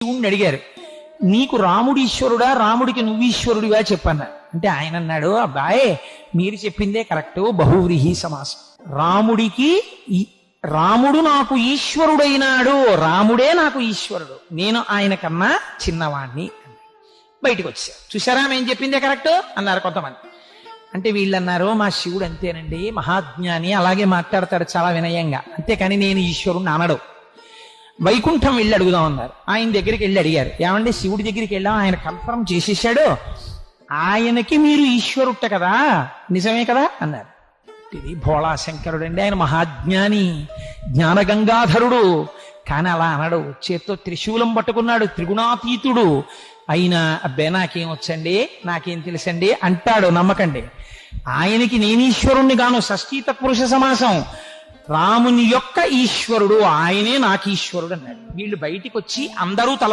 శివుణ్ణి అడిగారు, నీకు రాముడు ఈశ్వరుడా, రాముడికి నువ్వు ఈశ్వరుడిగా చెప్పన్నా. అంటే ఆయన అన్నాడు, అబ్బాయ్ మీరు చెప్పిందే కరెక్ట్, బహువ్రీహి సమాసం. రాముడు నాకు ఈశ్వరుడైనాడు, రాముడే నాకు ఈశ్వరుడు, నేను ఆయన కన్నా చిన్నవాణ్ణి. బయటకు వచ్చారు. చూసారా మేము చెప్పిందే కరెక్ట్ అన్నారు కొంతమంది. అంటే వీళ్ళు అన్నారు, మా శివుడు అంతేనండి, మహాజ్ఞాని, అలాగే మాట్లాడతాడు చాలా వినయంగా, అంతేకాని నేను ఈశ్వరుణ్ణి అనడు. వైకుంఠం వెళ్ళి అడుగుదాం అన్నారు. ఆయన దగ్గరికి వెళ్ళి అడిగారు, ఏమండి శివుడి దగ్గరికి వెళ్ళాం, ఆయన కన్ఫర్మ్ చేసేసాడు, ఆయనకి మీరు ఈశ్వరుట్ట కదా, నిజమే కదా అన్నారు. ఇది భోళాశంకరుడు అండి, ఆయన మహాజ్ఞాని, జ్ఞానగంగాధరుడు, కానీ అలా అనడు. చేత్తో త్రిశూలం పట్టుకున్నాడు, త్రిగుణాతీతుడు అయినా అబ్బే నాకేం వచ్చండి, నాకేం తెలుసండి అంటాడు. నమ్మకండి, ఆయనకి నేను ఈశ్వరుణ్ణి గాను, షష్ఠీ తత్పురుష సమాసం, రాముని యొక్క ఈశ్వరుడు ఆయనే నాకు ఈశ్వరుడు అన్నాడు. వీళ్ళు బయటికి వచ్చి అందరూ తల